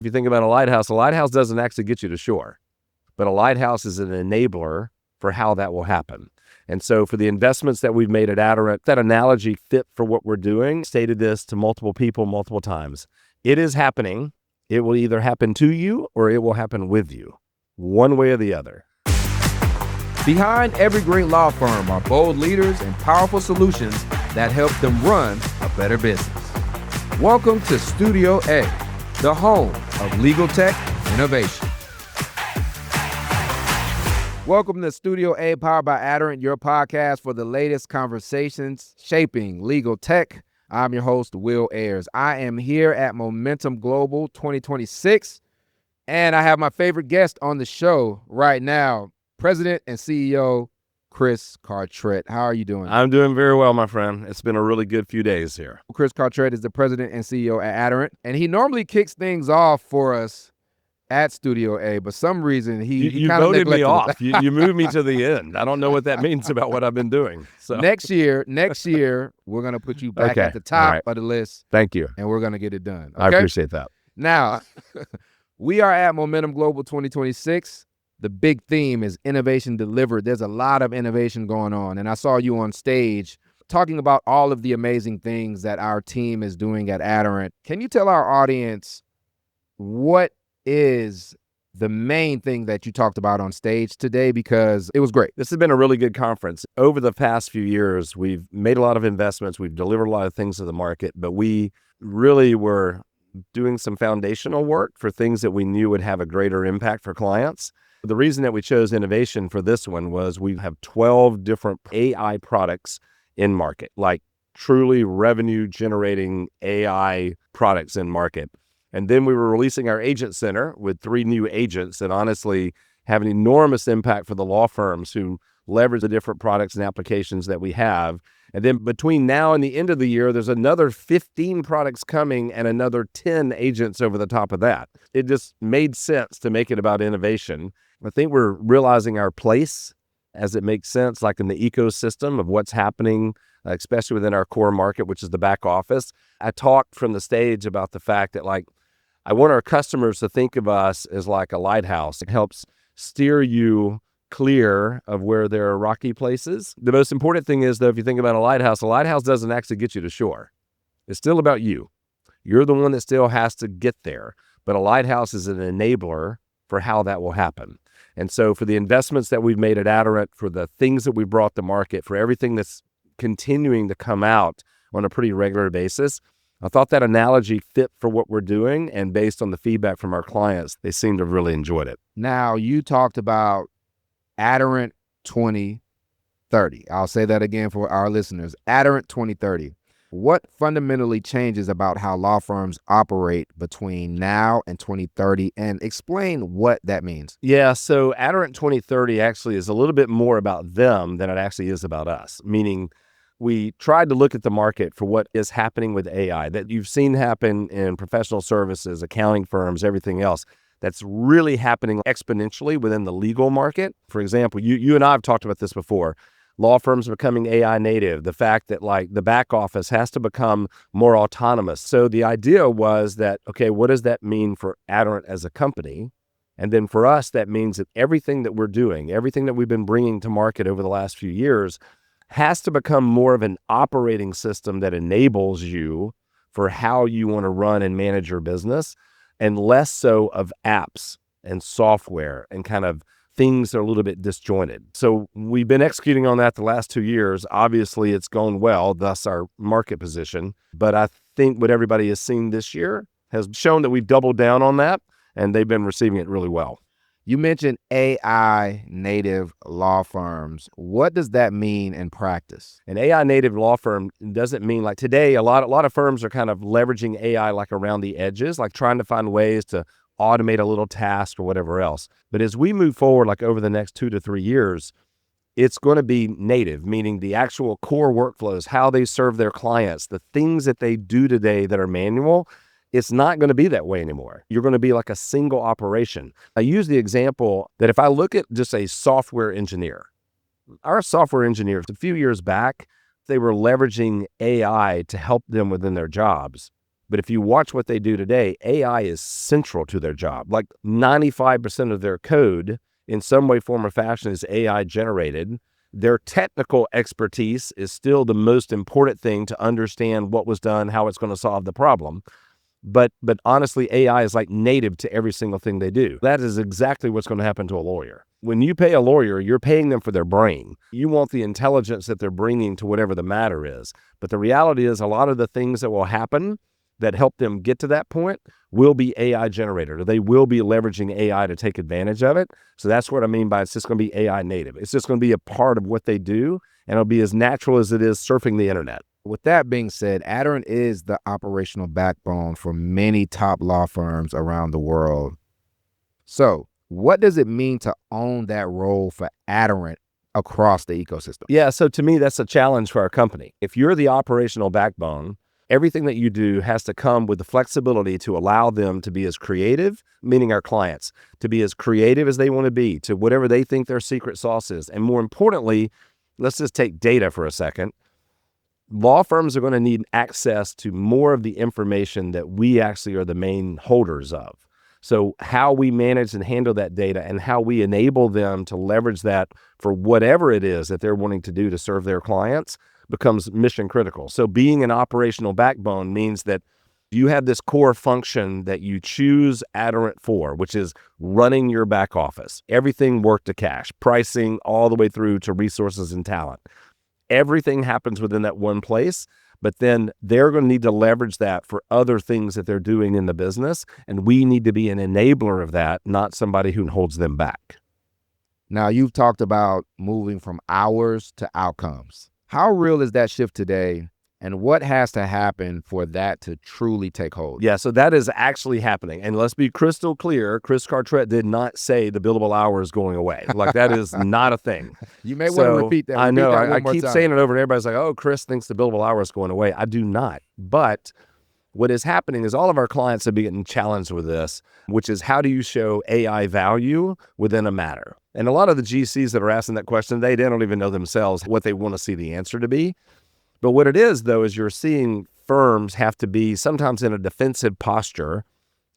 If you think about a lighthouse doesn't actually get you to shore, but a lighthouse is an enabler for how that will happen. And so for the investments that we've made at Aderant, that analogy fit for what we're doing. Stated this to multiple people multiple times. It is happening. It will either happen to you or it will happen with you, one way or the other. Behind every great law firm are bold leaders and powerful solutions that help them run a better business. Welcome to Studio A, the home of legal tech innovation. Welcome to Studio A, powered by Aderant, your podcast for the latest conversations shaping legal tech. I'm your host, Will Ayers. I am here at Momentum Global 2026, and I have my favorite guest on the show right now, President and CEO, Chris Cartrett. How are you doing? I'm doing very well, my friend. It's been a really good few days here. Chris Cartrett is the President and CEO at Aderant, and he normally kicks things off for us at Studio A, but some reason he kind of voted me neglected off. You moved me to the end. I don't know what that means about what I've been doing. So Next year, we're going to put you back Okay. at the top All right. of the list, Thank you. and we're going to get it done. I Okay? appreciate that. Now, we are at Momentum Global 2026. The big theme is innovation delivered. There's a lot of innovation going on, and I saw you on stage talking about all of the amazing things that our team is doing at Aderant. Can you tell our audience what is the main thing that you talked about on stage today? Because it was great. This has been a really good conference. Over the past few years, we've made a lot of investments. We've delivered a lot of things to the market, but we really were doing some foundational work for things that we knew would have a greater impact for clients. The reason that we chose innovation for this one was we have 12 different AI products in market, like truly revenue generating AI products in market. And then we were releasing our agent center with 3 new agents that honestly have an enormous impact for the law firms who leverage the different products and applications that we have. And then between now and the end of the year, there's another 15 products coming and another 10 agents over the top of that. It just made sense to make it about innovation. I think we're realizing our place as it makes sense, like in the ecosystem of what's happening, especially within our core market, which is the back office. I talked from the stage about the fact that I want our customers to think of us as like a lighthouse. It helps steer you clear of where there are rocky places. The most important thing is, though, if you think about a lighthouse doesn't actually get you to shore. It's still about you. You're the one that still has to get there. But a lighthouse is an enabler for how that will happen. And so for the investments that we've made at Aderant, for the things that we brought to market, for everything that's continuing to come out on a pretty regular basis, I thought that analogy fit for what we're doing, and based on the feedback from our clients, they seem to have really enjoyed it. Now, you talked about Aderant 2030. I'll say that again for our listeners. Aderant 2030. What fundamentally changes about how law firms operate between now and 2030, and explain what that means? Yeah, so Aderant 2030 actually is a little bit more about them than it actually is about us, meaning we tried to look at the market for what is happening with AI that you've seen happen in professional services, accounting firms, everything else. That's really happening exponentially within the legal market. For example, you and I have talked about this before. Law firms becoming AI native, the fact that the back office has to become more autonomous. So the idea was that, okay, what does that mean for Aderant as a company? And then for us, that means that everything that we're doing, everything that we've been bringing to market over the last few years has to become more of an operating system that enables you for how you want to run and manage your business, and less so of apps and software and kind of things that are a little bit disjointed. So we've been executing on that the last 2 years. Obviously, it's gone well, thus our market position. But I think what everybody has seen this year has shown that we've doubled down on that, and they've been receiving it really well. You mentioned AI native law firms. What does that mean in practice? An AI native law firm doesn't mean today, a lot of firms are kind of leveraging AI around the edges, trying to find ways to automate a little task or whatever else. But as we move forward, over the next 2 to 3 years, it's going to be native, meaning the actual core workflows, how they serve their clients, the things that they do today that are manual. It's not going to be that way anymore. You're going to be like a single operation. I use the example that if I look at just a software engineer, our software engineers a few years back, they were leveraging AI to help them within their jobs. But if you watch what they do today, AI is central to their job. Like 95% of their code in some way, form, or fashion is AI generated. Their technical expertise is still the most important thing to understand what was done, how it's going to solve the problem. But honestly, AI is like native to every single thing they do. That is exactly what's going to happen to a lawyer. When you pay a lawyer, you're paying them for their brain. You want the intelligence that they're bringing to whatever the matter is. But the reality is a lot of the things that will happen that help them get to that point will be AI generated, or they will be leveraging AI to take advantage of it. So that's what I mean by it's just going to be AI native. It's just going to be a part of what they do, and it'll be as natural as it is surfing the internet. With that being said, Aderant is the operational backbone for many top law firms around the world. So what does it mean to own that role for Aderant across the ecosystem? Yeah, so to me, that's a challenge for our company. If you're the operational backbone, everything that you do has to come with the flexibility to allow them to be as creative, meaning our clients, to be as creative as they want to be, to whatever they think their secret sauce is. And more importantly, let's just take data for a second. Law firms are going to need access to more of the information that we actually are the main holders of. So how we manage and handle that data and how we enable them to leverage that for whatever it is that they're wanting to do to serve their clients becomes mission critical. So being an operational backbone means that you have this core function that you choose Aderant for, which is running your back office, everything work to cash, pricing all the way through to resources and talent. Everything happens within that one place, but then they're going to need to leverage that for other things that they're doing in the business. And we need to be an enabler of that, not somebody who holds them back. Now, you've talked about moving from hours to outcomes. How real is that shift today? And what has to happen for that to truly take hold? Yeah, so that is actually happening. And let's be crystal clear, Chris Cartrett did not say the billable hour is going away. Like, that is not a thing. You may want to repeat that. I know. I keep saying it over, and everybody's like, oh, Chris thinks the billable hour is going away. I do not. But what is happening is all of our clients have been getting challenged with this, which is how do you show AI value within a matter? And a lot of the GCs that are asking that question, they don't even know themselves what they want to see the answer to be. But what it is, though, is you're seeing firms have to be sometimes in a defensive posture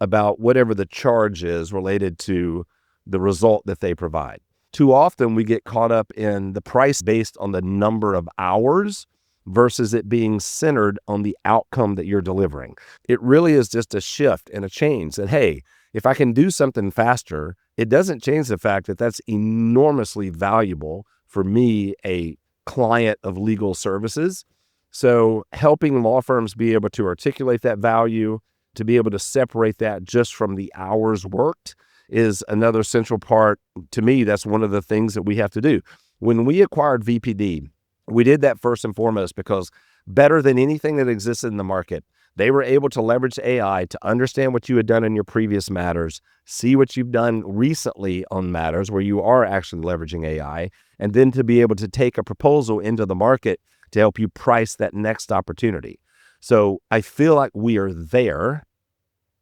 about whatever the charge is related to the result that they provide. Too often we get caught up in the price based on the number of hours versus it being centered on the outcome that you're delivering. It really is just a shift and a change that, hey, if I can do something faster, it doesn't change the fact that that's enormously valuable for me, a client of legal services. So helping law firms be able to articulate that value, to be able to separate that just from the hours worked is another central part. To me, that's one of the things that we have to do. When we acquired VPD, we did that first and foremost because better than anything that existed in the market, they were able to leverage AI to understand what you had done in your previous matters, see what you've done recently on matters where you are actually leveraging AI, and then to be able to take a proposal into the market to help you price that next opportunity. So I feel like we are there.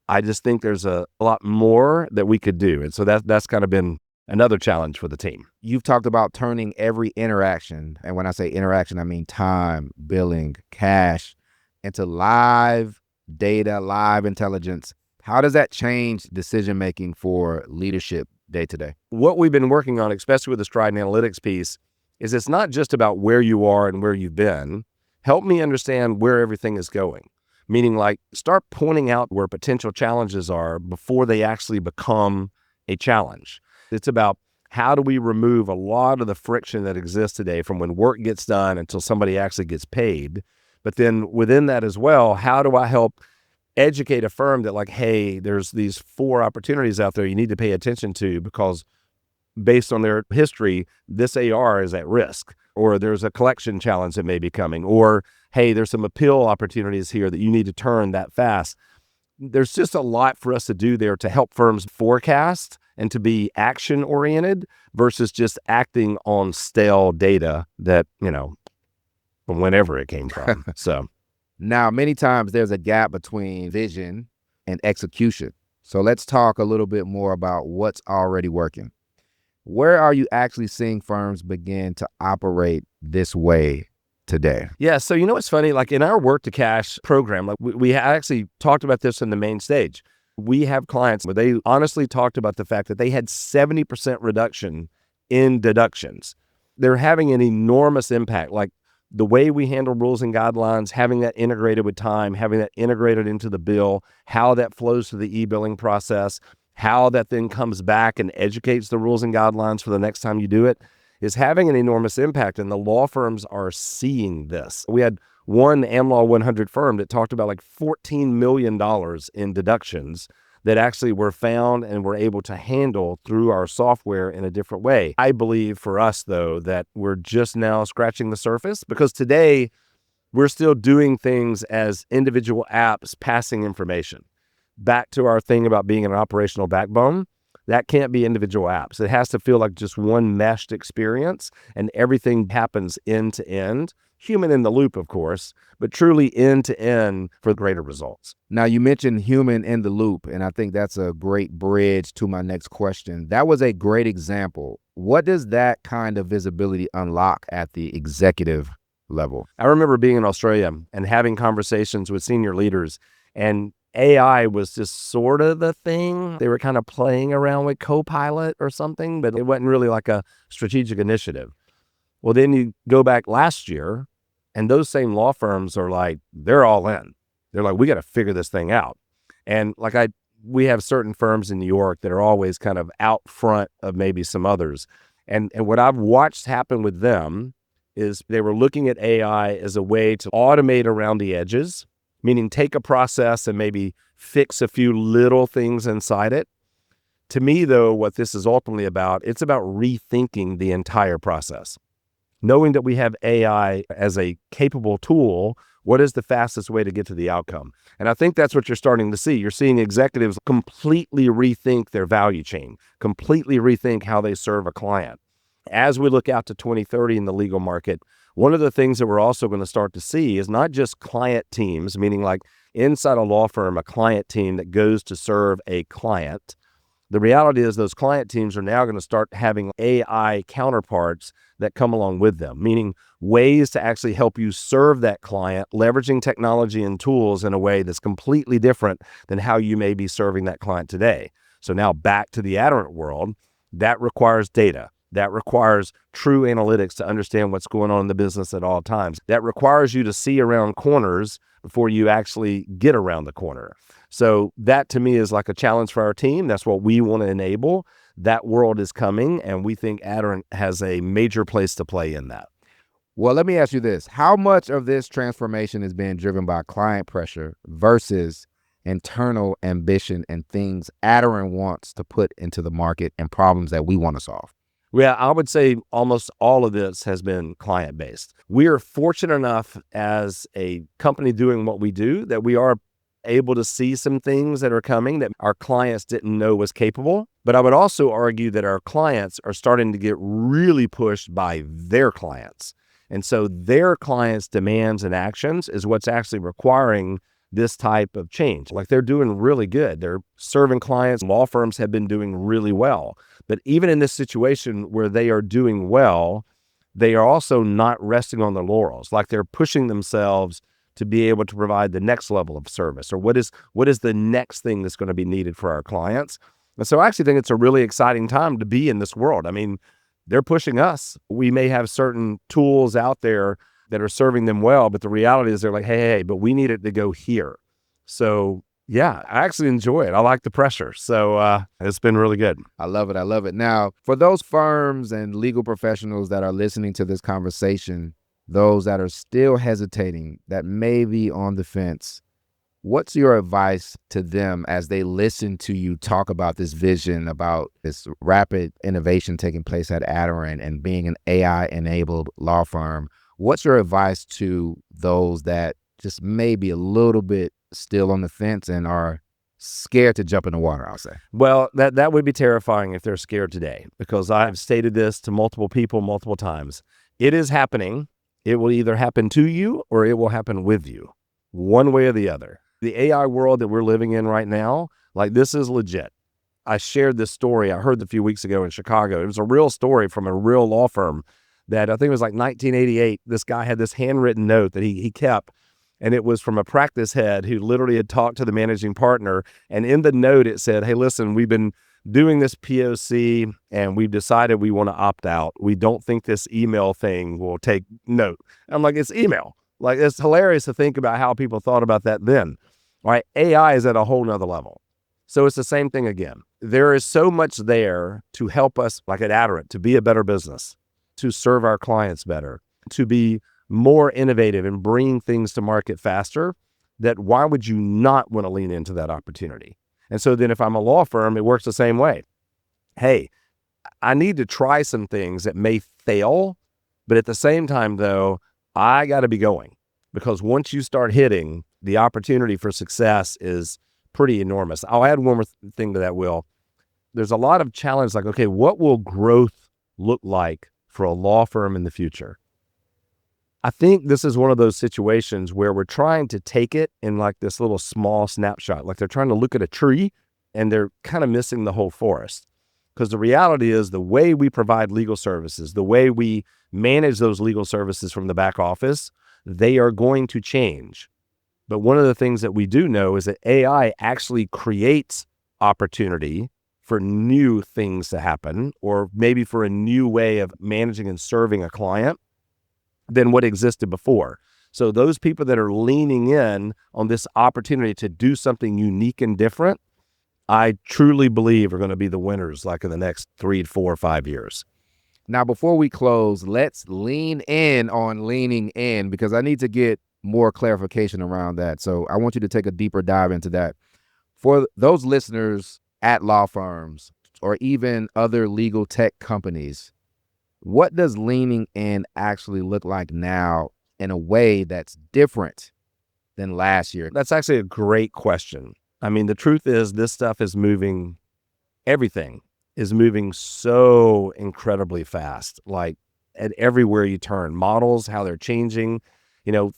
I just think there's a lot more that we could do. And so that's kind of been another challenge for the team. You've talked about turning every interaction, and when I say interaction, I mean time, billing, cash, into live data, live intelligence. How does that change decision-making for leadership day to day? What we've been working on, especially with the Stride and Analytics piece, is it's not just about where you are and where you've been. Help me understand where everything is going. Meaning, like, start pointing out where potential challenges are before they actually become a challenge. It's about how do we remove a lot of the friction that exists today from when work gets done until somebody actually gets paid. But then within that as well, how do I help educate a firm that, like, hey, there's these 4 opportunities out there you need to pay attention to because based on their history, this AR is at risk, or there's a collection challenge that may be coming, or hey, there's some appeal opportunities here that you need to turn that fast. There's just a lot for us to do there to help firms forecast and to be action oriented versus just acting on stale data that, from whenever it came from. So now, many times there's a gap between vision and execution. So let's talk a little bit more about what's already working. Where are you actually seeing firms begin to operate this way today? Yeah. So, what's funny? Like in our work to cash program, like we actually talked about this in the main stage. We have clients where they honestly talked about the fact that they had 70% reduction in deductions. They're having an enormous impact. Like the way we handle rules and guidelines, having that integrated with time, having that integrated into the bill, how that flows through the e-billing process, how that then comes back and educates the rules and guidelines for the next time you do it, is having an enormous impact. And the law firms are seeing this. We had one AmLaw 100 firm that talked about like $14 million in deductions that actually were found and were able to handle through our software in a different way. I believe for us, though, that we're just now scratching the surface, because today we're still doing things as individual apps passing information. Back to our thing about being an operational backbone, that can't be individual apps. It has to feel like just one meshed experience, and everything happens end to end. Human in the loop, of course, but truly end to end for greater results. Now, you mentioned human in the loop, and I think that's a great bridge to my next question. That was a great example. What does that kind of visibility unlock at the executive level? I remember being in Australia and having conversations with senior leaders, and AI was just sort of the thing. They were kind of playing around with Copilot or something, but it wasn't really like a strategic initiative. Well, then you go back last year, and those same law firms are like, they're all in. They're like, we got to figure this thing out. And like we have certain firms in New York that are always kind of out front of maybe some others. And what I've watched happen with them is they were looking at AI as a way to automate around the edges, meaning take a process and maybe fix a few little things inside it. To me, though, what this is ultimately about, it's about rethinking the entire process. Knowing that we have AI as a capable tool, what is the fastest way to get to the outcome? And I think that's what you're starting to see. You're seeing executives completely rethink their value chain, completely rethink how they serve a client. As we look out to 2030 in the legal market, one of the things that we're also going to start to see is not just client teams, meaning like inside a law firm, a client team that goes to serve a client. The reality is those client teams are now going to start having AI counterparts that come along with them, meaning ways to actually help you serve that client, leveraging technology and tools in a way that's completely different than how you may be serving that client today. So now back to the Aderant world, that requires data. That requires true analytics to understand what's going on in the business at all times. That requires you to see around corners before you actually get around the corner. So that to me is like a challenge for our team. That's what we want to enable. That world is coming, and we think Aderant has a major place to play in that. Well, let me ask you this. How much of this transformation is being driven by client pressure versus internal ambition and things Aderant wants to put into the market and problems that we want to solve? Yeah, I would say almost all of this has been client-based. We are fortunate enough as a company doing what we do that we are able to see some things that are coming that our clients didn't know was capable. But I would also argue that our clients are starting to get really pushed by their clients. And so their clients' demands and actions is what's actually requiring this type of change. Like they're doing really good. They're serving clients. Law firms have been doing really well. But even in this situation where they are doing well, they are also not resting on their laurels. Like they're pushing themselves to be able to provide the next level of service, or what is the next thing that's going to be needed for our clients. And so I actually think it's a really exciting time to be in this world. I mean, they're pushing us. We may have certain tools out there that are serving them well, but the reality is they're like, hey, but we need it to go here. So yeah, I actually enjoy it. I like the pressure. So it's been really good. I love it. I love it. Now, for those firms and legal professionals that are listening to this conversation, those that are still hesitating, that may be on the fence, what's your advice to them as they listen to you talk about this vision, about this rapid innovation taking place at Aderant and being an AI-enabled law firm? What's your advice to those that just maybe a little bit still on the fence and are scared to jump in the water, I'll say? Well, that would be terrifying if they're scared today, because I've stated this to multiple people multiple times. It is happening. It will either happen to you or it will happen with you, one way or the other. The AI world that we're living in right now, like this is legit. I shared this story. I heard it a few weeks ago in Chicago. It was a real story from a real law firm that I think it was like 1988. This guy had this handwritten note that he kept, and it was from a practice head who literally had talked to the managing partner. And in the note, it said, hey, listen, we've been doing this POC and we've decided we want to opt out. We don't think this email thing will take note. I'm like, it's email. Like, it's hilarious to think about how people thought about that then. Right? AI is at a whole nother level. So it's the same thing again. There is so much there to help us, like at Aderant, to be a better business, to serve our clients better, to be more innovative and bringing things to market faster, that why would you not want to lean into that opportunity? And so then if I'm a law firm, it works the same way. Hey, I need to try some things that may fail, but at the same time, though, I got to be going, because once you start hitting, the opportunity for success is pretty enormous. I'll add one more thing to that, Will. There's a lot of challenge, like, okay, what will growth look like for a law firm in the future? I think this is one of those situations where we're trying to take it in like this little small snapshot, like they're trying to look at a tree and they're kind of missing the whole forest. Because the reality is the way we provide legal services, the way we manage those legal services from the back office, they are going to change. But one of the things that we do know is that AI actually creates opportunity for new things to happen, or maybe for a new way of managing and serving a client than what existed before. So those people that are leaning in on this opportunity to do something unique and different, I truly believe are going to be the winners like in the next 3, 4, 5 years. Now, before we close, let's lean in on leaning in, because I need to get more clarification around that. So I want you to take a deeper dive into that. For those listeners at law firms or even other legal tech companies, what does leaning in actually look like now in a way that's different than last year? That's actually a great question. I mean, the truth is this stuff is moving, everything is moving so incredibly fast, like at everywhere you turn. Models, how they're changing,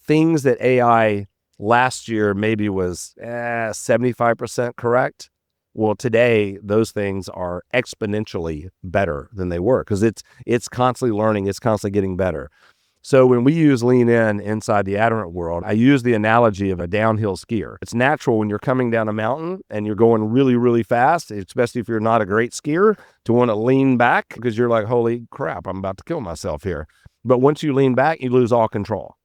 things that AI last year maybe was 75% correct. Well, today, those things are exponentially better than they were because it's constantly learning. It's constantly getting better. So when we use lean in inside the Aderant world, I use the analogy of a downhill skier. It's natural when you're coming down a mountain and you're going really, really fast, especially if you're not a great skier, to want to lean back because you're like, holy crap, I'm about to kill myself here. But once you lean back, you lose all control.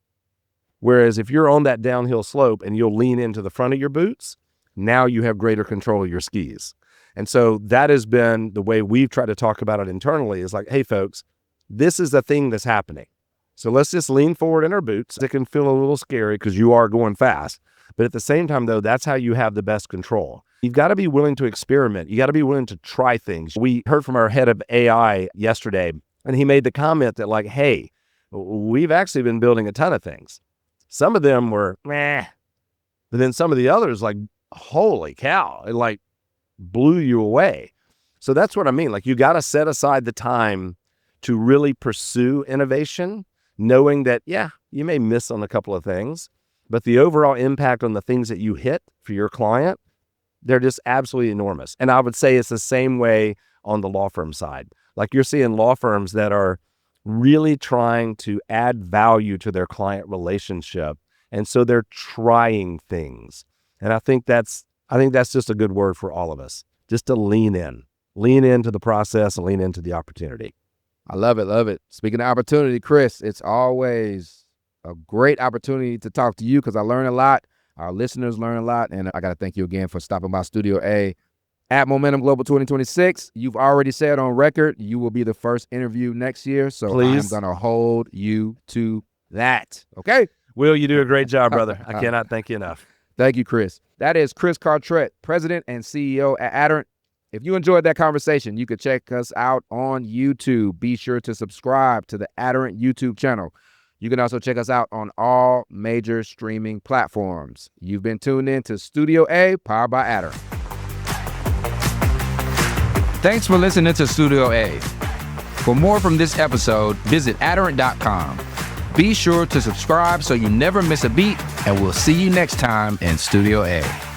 Whereas if you're on that downhill slope and you'll lean into the front of your boots, now you have greater control of your skis. And so that has been the way we've tried to talk about it internally, is like, hey, folks, this is the thing that's happening. So let's just lean forward in our boots. It can feel a little scary because you are going fast. But at the same time, though, that's how you have the best control. You've got to be willing to experiment. You got to be willing to try things. We heard from our head of AI yesterday, and he made the comment that, like, hey, we've actually been building a ton of things. Some of them were meh, but then some of the others, like, holy cow, it like blew you away. So that's what I mean. Like, you got to set aside the time to really pursue innovation, knowing that, yeah, you may miss on a couple of things, but the overall impact on the things that you hit for your client, they're just absolutely enormous. And I would say it's the same way on the law firm side. Like, you're seeing law firms that are really trying to add value to their client relationship. And so they're trying things. And I think that's just a good word for all of us, just to lean into the process and lean into the opportunity. I love it. Love it. Speaking of opportunity, Chris, it's always a great opportunity to talk to you because I learn a lot. Our listeners learn a lot. And I got to thank you again for stopping by Studio A at Momentum Global 2026. You've already said on record, you will be the first interview next year. So please. I'm going to hold you to that. Okay? Will, you do a great job, brother. I cannot thank you enough. Thank you, Chris. That is Chris Cartrett, President and CEO at Aderant. If you enjoyed that conversation, you could check us out on YouTube. Be sure to subscribe to the Aderant YouTube channel. You can also check us out on all major streaming platforms. You've been tuned in to Studio A, powered by Aderant. Thanks for listening to Studio A. For more from this episode, visit Aderant.com. Be sure to subscribe so you never miss a beat, and we'll see you next time in Studio A.